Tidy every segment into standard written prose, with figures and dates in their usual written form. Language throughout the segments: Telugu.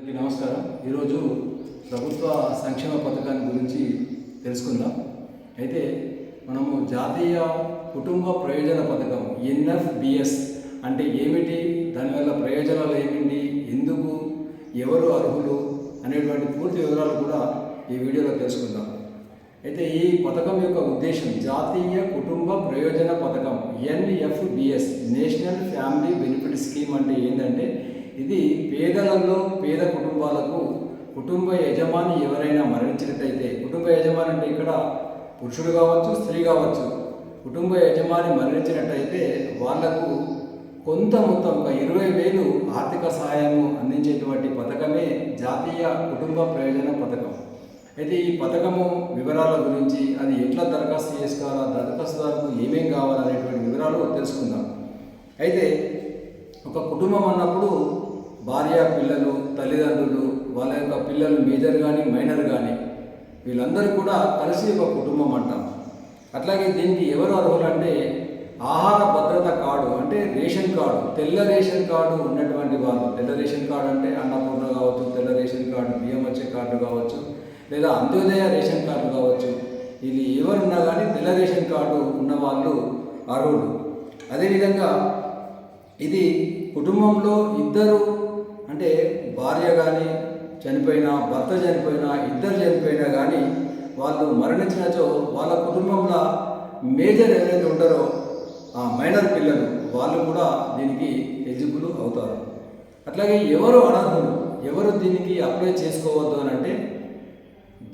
అందరికీ నమస్కారం. ఈరోజు ప్రభుత్వ సంక్షేమ పథకాన్ని గురించి తెలుసుకుందాం. అయితే మనము జాతీయ కుటుంబ ప్రయోజన పథకం NFBS అంటే ఏమిటి, దానివల్ల ప్రయోజనాలు ఏమిటి, ఎందుకు, ఎవరు అర్హులు అనేటువంటి పూర్తి వివరాలు కూడా ఈ వీడియోలో తెలుసుకుందాం. అయితే ఈ పథకం యొక్క ఉద్దేశం జాతీయ కుటుంబ ప్రయోజన పథకం NFBS national family benefit scheme అంటే ఏంటంటే ఇది పేదలలో పేద కుటుంబాలకు కుటుంబ యజమాని ఎవరైనా మరణించినట్టయితే, కుటుంబ యజమాని అంటే ఇక్కడ పురుషుడు కావచ్చు, స్త్రీ కావచ్చు, కుటుంబ యజమాని మరణించినట్టయితే వాళ్లకు కొంత మొత్తం 20,000 ఆర్థిక సహాయము అందించేటువంటి పథకమే జాతీయ కుటుంబ ప్రయోజన పథకం. అయితే ఈ పథకము వివరాల గురించి, అది ఎట్లా దరఖాస్తు చేసుకోవాలా, దరఖాస్తుదారులకు ఏమేం కావాలనేటువంటి వివరాలు తెలుసుకుందాం. అయితే ఒక కుటుంబం అన్నప్పుడు భార్య, పిల్లలు, తల్లిదండ్రులు, వాళ్ళ యొక్క పిల్లలు మేజర్ కానీ మైనర్ కానీ వీళ్ళందరూ కూడా కలిసి ఒక కుటుంబం అంటాం. అట్లాగే దీనికి ఎవరు అర్హులు అంటే ఆహార భద్రత కార్డు అంటే రేషన్ కార్డు, తెల్ల రేషన్ కార్డు ఉన్నటువంటి వాళ్ళు. తెల్ల రేషన్ కార్డు అంటే అన్నపూర్ణ కావచ్చు, తెల్ల రేషన్ కార్డు బియ్యం వచ్చే కార్డు కావచ్చు, లేదా అంత్యోదయ రేషన్ కార్డు కావచ్చు. ఇది ఎవరున్నా కానీ తెల్ల రేషన్ కార్డు ఉన్నవాళ్ళు అర్హులు. అదేవిధంగా ఇది కుటుంబంలో ఇద్దరు అంటే భార్య కానీ చనిపోయినా, భర్త చనిపోయినా, ఇద్దరు చనిపోయినా కానీ వాళ్ళు మరణించినచో వాళ్ళ కుటుంబంలో మేజర్ ఎవరైతే ఉంటారో ఆ మైనర్ పిల్లలు వాళ్ళు కూడా దీనికి ఎలిజిబుల్ అవుతారు. అట్లాగే ఎవరు అనర్హులు, ఎవరు దీనికి అప్లై చేసుకోవద్దు అని అంటే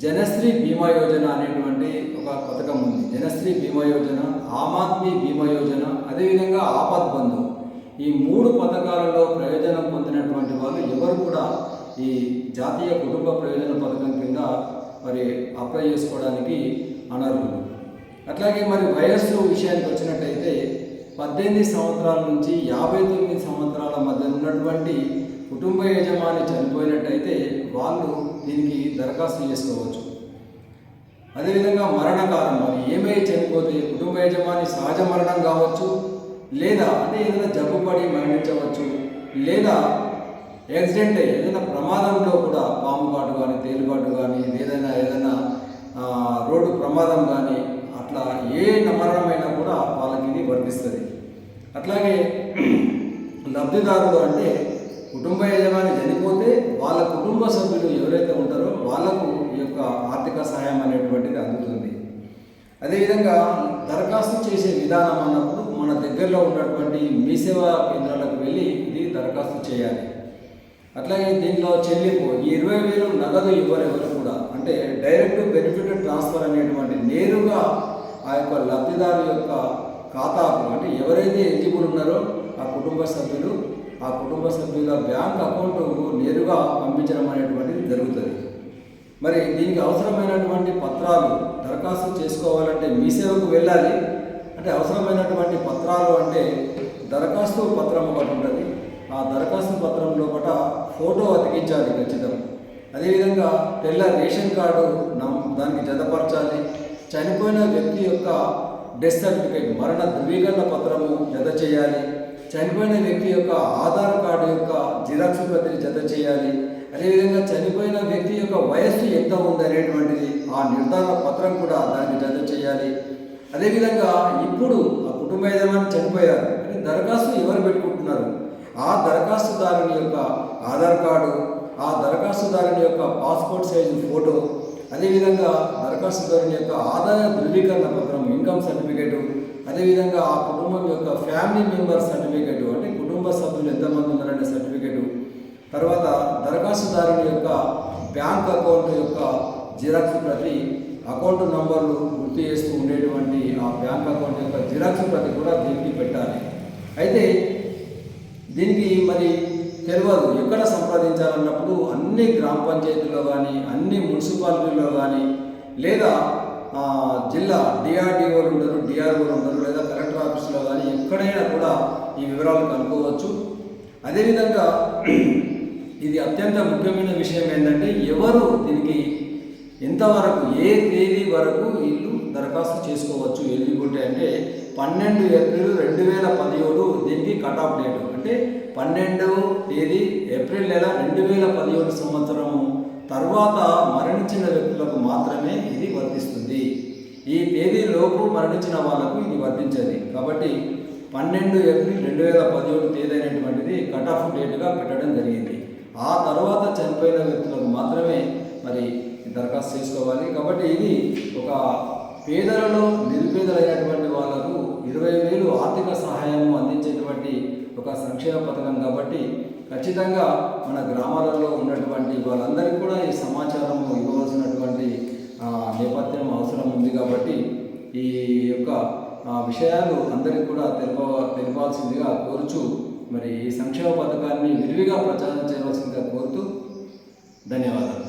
జనశ్రీ బీమా యోజన అనేటువంటి ఒక పథకం ఉంది. జనశ్రీ బీమా యోజన, ఆమ్ ఆద్మీ బీమా యోజన, అదేవిధంగా ఆపద్ బంధు, ఈ 3 పథకాలలో ప్రయోజనం పొందినటువంటి వాళ్ళు ఎవరు కూడా ఈ జాతీయ కుటుంబ ప్రయోజన పథకం కింద మరి అప్లై చేసుకోవడానికి అనర్హులు. అట్లాగే మరి వయస్సు విషయానికి వచ్చినట్టయితే 18 సంవత్సరాల నుంచి 59 సంవత్సరాల మధ్య ఉన్నటువంటి కుటుంబ యజమాని చనిపోయినట్టయితే వాళ్ళు దీనికి దరఖాస్తు చేసుకోవచ్చు. అదేవిధంగా మరణకాలం, మరి ఏమై చనిపోతే కుటుంబ యజమాని సహజ మరణం కావచ్చు, లేదా అంటే ఏదైనా జబ్బుపడి మరణించవచ్చు, లేదా యాక్సిడెంట్ ఏదైనా ప్రమాదంలో కూడా పాము కాటు కానీ, తేలుబాటు కానీ, ఏదైనా రోడ్డు ప్రమాదం కానీ అట్లా ఏ మరణమైనా కూడా వాళ్ళకి ఇది వర్తిస్తుంది. అట్లాగే లబ్ధిదారులు అంటే కుటుంబ యజమాని చనిపోతే వాళ్ళ కుటుంబ సభ్యులు ఎవరైతే ఉంటారో వాళ్లకు ఈ యొక్క ఆర్థిక సహాయం అనేటువంటిది అందుతుంది. అదేవిధంగా దరఖాస్తు చేసే విధానం అన్నప్పుడు మన దగ్గరలో ఉన్నటువంటి మీ సేవా కేంద్రాలకు వెళ్ళి ఇది దరఖాస్తు చేయాలి. అట్లాగే దీంట్లో చెల్లింపు 20,000 నగదు ఇవ్వరెవరు కూడా, అంటే డైరెక్ట్ బెనిఫిట్ ట్రాన్స్ఫర్ అనేటువంటి నేరుగా ఆ యొక్క లబ్ధిదారు యొక్క ఖాతాకు, అంటే ఎవరైతే ఎలిజిబుల్ ఉన్నారో ఆ కుటుంబ సభ్యుల బ్యాంక్ అకౌంట్కు నేరుగా పంపించడం అనేటువంటిది జరుగుతుంది. మరి దీనికి అవసరమైనటువంటి పత్రాలు దరఖాస్తు చేసుకోవాలంటే మీ సేవకు వెళ్ళాలి. అంటే అవసరమైనటువంటి పత్రాలు అంటే దరఖాస్తు పత్రం ఒకటి ఉంటుంది. ఆ దరఖాస్తు పత్రం లోపల ఫోటో అతికించాలి ఖచ్చితం. అదేవిధంగా తెల్ల రేషన్ కార్డు దానికి జతపరచాలి. చనిపోయిన వ్యక్తి యొక్క డెత్ సర్టిఫికేట్, మరణ ధృవీకరణ పత్రము జత చేయాలి. చనిపోయిన వ్యక్తి యొక్క ఆధార్ కార్డు యొక్క జిరాక్స్ ప్రతిని జత చేయాలి. అదేవిధంగా చనిపోయిన వ్యక్తి యొక్క వయస్సు ఎంత ఉంది అనేటువంటిది ఆ నిర్ధారణ పత్రం కూడా దానికి జత చేయాలి. అదేవిధంగా ఇప్పుడు ఆ కుటుంబ యజమాని చనిపోయారు కానీ దరఖాస్తు ఎవరు పెట్టుకుంటున్నారు, ఆ దరఖాస్తుదారుని యొక్క ఆధార్ కార్డు, ఆ దరఖాస్తుదారుని యొక్క పాస్పోర్ట్ సైజు ఫోటో, అదేవిధంగా దరఖాస్తుదారుని యొక్క ఆదాయ ధృవీకరణ పత్రం, ఇన్కమ్ సర్టిఫికేటు, అదేవిధంగా ఆ కుటుంబం యొక్క ఫ్యామిలీ మెంబర్ సర్టిఫికేటు, అంటే కుటుంబ సభ్యులు ఎంతమంది ఉన్నారనే సర్టిఫికేటు, తర్వాత దరఖాస్తుదారుని యొక్క బ్యాంక్ అకౌంట్ యొక్క జిరాక్స్ ప్రతి, అకౌంట్ నంబర్లు గుర్తు చేస్తూ ఉండేటువంటి ఆ బ్యాంక్ అకౌంట్ యొక్క జిరాక్స్ ప్రతి కూడా దీనికి పెట్టాలి. అయితే దీనికి మరి తెలియదు ఎక్కడ సంప్రదించాలన్నప్పుడు అన్ని గ్రామ పంచాయతీల్లో కానీ, అన్ని మున్సిపాలిటీల్లో కానీ, లేదా జిల్లా డిఆర్డీఓలు ఉండరు, డిఆర్ఓలు ఉండరు, లేదా కలెక్టర్ ఆఫీసులో కానీ ఎక్కడైనా కూడా ఈ వివరాలు కనుక్కోవచ్చు. అదేవిధంగా ఇది అత్యంత ముఖ్యమైన విషయం ఏంటంటే ఎవరు దీనికి ఎంతవరకు, ఏ తేదీ వరకు వీళ్ళు దరఖాస్తు చేసుకోవచ్చు ఎలిజిబిలిటీ అంటే 12 ఏప్రిల్ 2017 దీనికి కట్ ఆఫ్ డేట్. అంటే 12వ తేదీ ఏప్రిల్ నెల 2017 సంవత్సరము తర్వాత మరణించిన వ్యక్తులకు మాత్రమే ఇది వర్తిస్తుంది. ఈ తేదీలోపు మరణించిన వాళ్ళకు ఇది వర్తించదు. కాబట్టి 12 ఏప్రిల్ 2017 తేదీ అనేటువంటిది కట్ ఆఫ్ డేట్గా పెట్టడం జరిగింది. ఆ తర్వాత చనిపోయిన వ్యక్తులకు మాత్రమే మరి దరఖాస్తు చేసుకోవాలి. కాబట్టి ఇది ఒక పేదలలో నిరుపేదలైనటువంటి వాళ్ళకు 20,000 ఆర్థిక సహాయము అందించేటువంటి ఒక సంక్షేమ పథకం. కాబట్టి ఖచ్చితంగా మన గ్రామాలలో ఉన్నటువంటి వాళ్ళందరికీ కూడా ఈ సమాచారం ఇవ్వవలసినటువంటి నేపథ్యం అవసరం ఉంది. కాబట్టి ఈ యొక్క విషయాలు అందరికీ కూడా తెలిపాల్సిందిగా కోరుచు మరి ఈ సంక్షేమ పథకాన్ని విరివిగా ప్రచారం చేయవలసిందిగా కోరుతూ ధన్యవాదాలు.